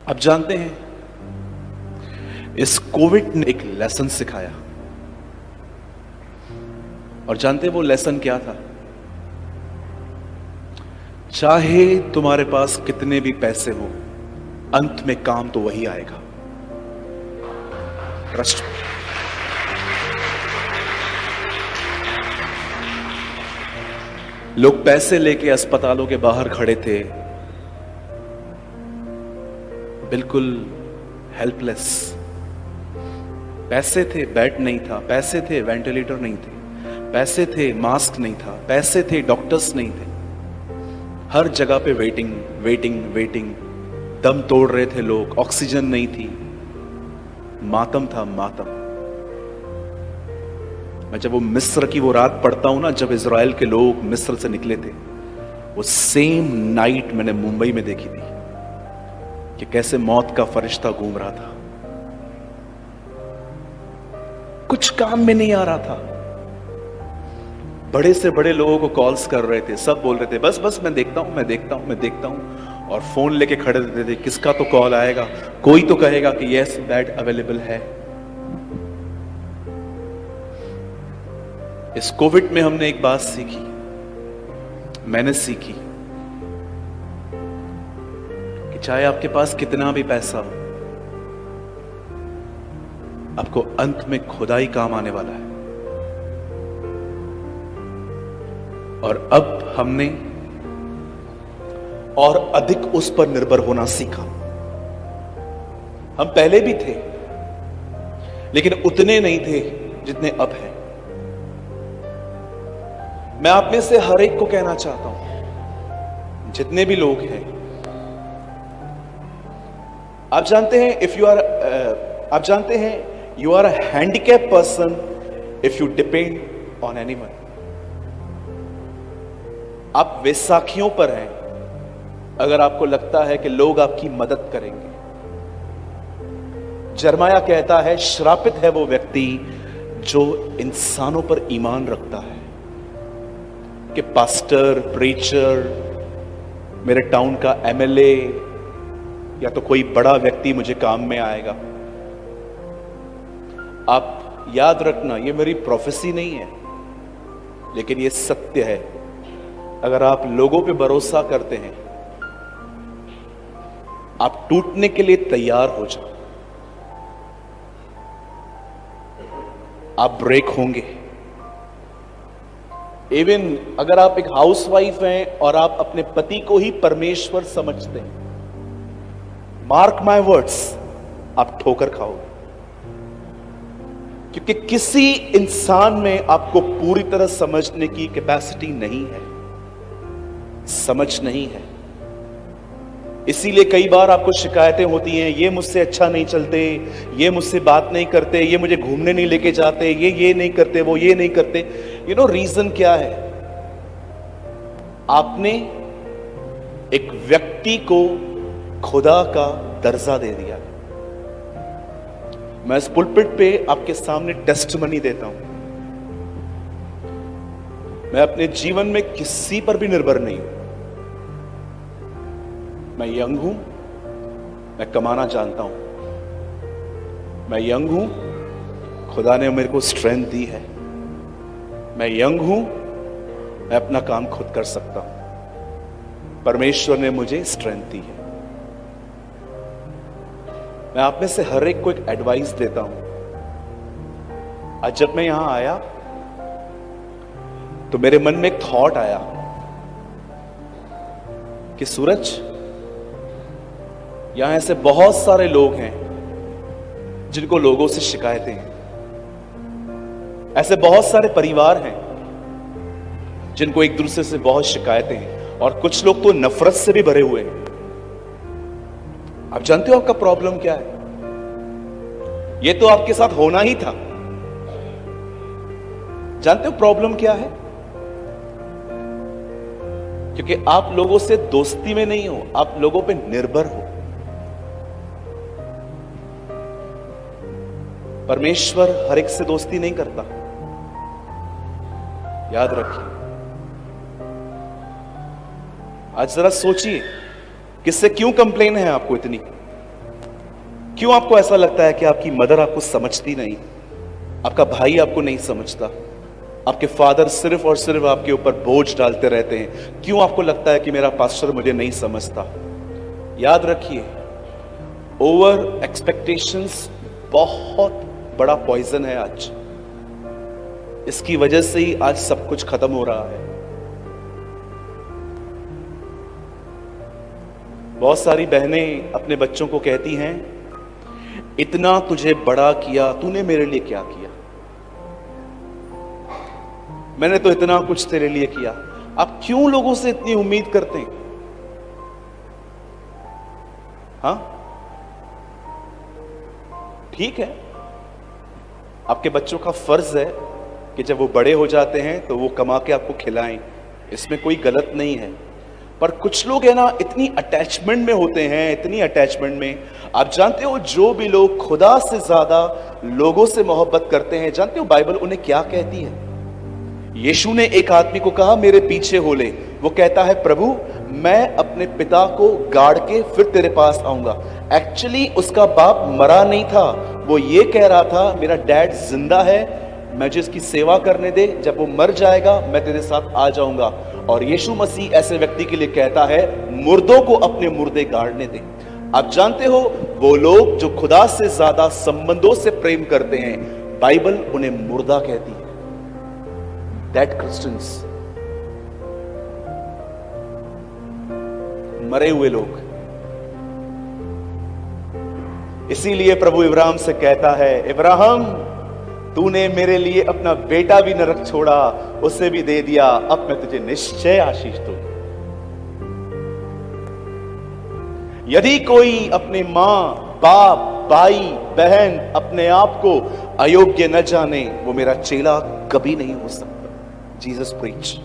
आप जानते हैं, इस कोविड ने एक लेसन सिखाया। और जानते हैं वो लेसन क्या था? चाहे तुम्हारे पास कितने भी पैसे हो, अंत में काम तो वही आएगा। ट्रस्ट। लोग पैसे लेके अस्पतालों के बाहर खड़े थे, बिल्कुल हेल्पलेस। पैसे थे, बेड नहीं था। पैसे थे, वेंटिलेटर नहीं थे। पैसे थे, मास्क नहीं था। पैसे थे, डॉक्टर्स नहीं थे। हर जगह पे वेटिंग वेटिंग वेटिंग। दम तोड़ रहे थे लोग, ऑक्सीजन नहीं थी। मातम था, मातम। मैं जब वो मिस्र की वो रात पढ़ता हूं ना, जब इजराइल के लोग मिस्र से निकले थे, वो सेम नाइट मैंने मुंबई में देखी थी कि कैसे मौत का फरिश्ता घूम रहा था, कुछ काम में नहीं आ रहा था। बड़े से बड़े लोगों को कॉल्स कर रहे थे, सब बोल रहे थे बस बस मैं देखता हूं, मैं देखता हूं, मैं देखता हूं। और फोन लेके खड़े रहते थे, किसका तो कॉल आएगा, कोई तो कहेगा कि यस बेड अवेलेबल है। इस कोविड में हमने एक बात सीखी, मैंने सीखी कि चाहे आपके पास कितना भी पैसा हो, आपको अंत में खुदा ही काम आने वाला है। और अब हमने और अधिक उस पर निर्भर होना सीखा। हम पहले भी थे, लेकिन उतने नहीं थे जितने अब हैं। मैं आप में से हर एक को कहना चाहता हूं, जितने भी लोग हैं, आप जानते हैं आप जानते हैं you are a handicap person if you depend on anyone. आप वैसाखियों पर हैं अगर आपको लगता है कि लोग आपकी मदद करेंगे। जरमाया कहता है, श्रापित है वो व्यक्ति जो इंसानों पर ईमान रखता है कि पास्टर, प्रीचर, मेरे टाउन का एमएलए या तो कोई बड़ा व्यक्ति मुझे काम में आएगा। आप याद रखना, ये मेरी प्रोफेसी नहीं है, लेकिन ये सत्य है। अगर आप लोगों पे भरोसा करते हैं, आप टूटने के लिए तैयार हो जाओ, आप ब्रेक होंगे। इवन अगर आप एक हाउसवाइफ हैं और आप अपने पति को ही परमेश्वर समझते हैं, मार्क माय वर्ड्स, आप ठोकर खाओगे। क्योंकि किसी इंसान में आपको पूरी तरह समझने की कैपेसिटी नहीं है, समझ नहीं है। इसीलिए कई बार आपको शिकायतें होती हैं, ये मुझसे अच्छा नहीं चलते, ये मुझसे बात नहीं करते, ये मुझे घूमने नहीं लेके जाते, ये नहीं करते, वो ये नहीं करते। यू नो रीजन क्या है? आपने एक व्यक्ति को खुदा का दर्जा दे दिया। मैं इस पुलपिट पे आपके सामने टेस्टिमनी देता हूं, मैं अपने जीवन में किसी पर भी निर्भर नहीं हूं। मैं यंग हूं, मैं कमाना जानता हूं। मैं यंग हूं, खुदा ने मेरे को स्ट्रेंथ दी है। मैं यंग हूं, मैं अपना काम खुद कर सकता हूं। परमेश्वर ने मुझे स्ट्रेंथ दी है। मैं आप में से हर एक को एक एडवाइस देता हूं। आज जब मैं यहां आया तो मेरे मन में एक थॉट आया कि सूरज, यहां ऐसे बहुत सारे लोग हैं जिनको लोगों से शिकायतें हैं। ऐसे बहुत सारे परिवार हैं जिनको एक दूसरे से बहुत शिकायतें हैं, और कुछ लोग तो नफरत से भी भरे हुए हैं। आप जानते हो आपका प्रॉब्लम क्या है? ये तो आपके साथ होना ही था। जानते हो प्रॉब्लम क्या है? क्योंकि आप लोगों से दोस्ती में नहीं हो, आप लोगों पे निर्भर हो। परमेश्वर हर एक से दोस्ती नहीं करता, याद रखिए। आज जरा सोचिए, किससे क्यों कंप्लेन है आपको इतनी? क्यों आपको ऐसा लगता है कि आपकी मदर आपको समझती नहीं, आपका भाई आपको नहीं समझता, आपके फादर सिर्फ और सिर्फ आपके ऊपर बोझ डालते रहते हैं? क्यों आपको लगता है कि मेरा पास्टर मुझे नहीं समझता? याद रखिए, ओवर एक्सपेक्टेशंस बहुत बड़ा पॉइजन है आज। इसकी वजह से ही आज सब कुछ खत्म हो रहा है। बहुत सारी बहनें अपने बच्चों को कहती हैं, इतना तुझे बड़ा किया, तूने मेरे लिए क्या किया? मैंने तो इतना कुछ तेरे लिए किया। आप क्यों लोगों से इतनी उम्मीद करते हैं? हाँ, ठीक है, आपके बच्चों का फर्ज है कि जब वो बड़े हो जाते हैं तो वो कमा के आपको खिलाएं, इसमें कोई गलत नहीं है। पर कुछ लोग है ना, इतनी अटैचमेंट में होते हैं, इतनी अटैचमेंट में। आप जानते हो, जो भी लोग खुदा से ज्यादा लोगों से मोहब्बत करते हैं, जानते हो बाइबल उन्हें क्या कहती है? यीशु ने एक आदमी को कहा, मेरे पीछे हो ले। वो कहता है, प्रभु मैं अपने पिता को गाड़ के फिर तेरे पास आऊंगा। एक्चुअली उसका बाप मरा नहीं था, वो ये कह रहा था, मेरा डैड जिंदा है, मैं जिसकी सेवा करने दे, जब वो मर जाएगा मैं तेरे साथ आ जाऊंगा। और यीशु मसीह ऐसे व्यक्ति के लिए कहता है, मुर्दों को अपने मुर्दे गाड़ने दे। आप जानते हो, वो लोग जो खुदा से ज्यादा संबंधों से प्रेम करते हैं, बाइबल उन्हें मुर्दा कहती है, डेड क्रिश्चियंस, मरे हुए लोग। इसीलिए प्रभु इब्राहिम से कहता है, इब्राहिम तूने मेरे लिए अपना बेटा भी न रख छोड़ा, उसे भी दे दिया, अब मैं तुझे निश्चय आशीष दूंगा। यदि कोई अपने मां, बाप, भाई, बहन, अपने आप को अयोग्य न जाने, वो मेरा चेला कभी नहीं हो सकता। Jesus preach.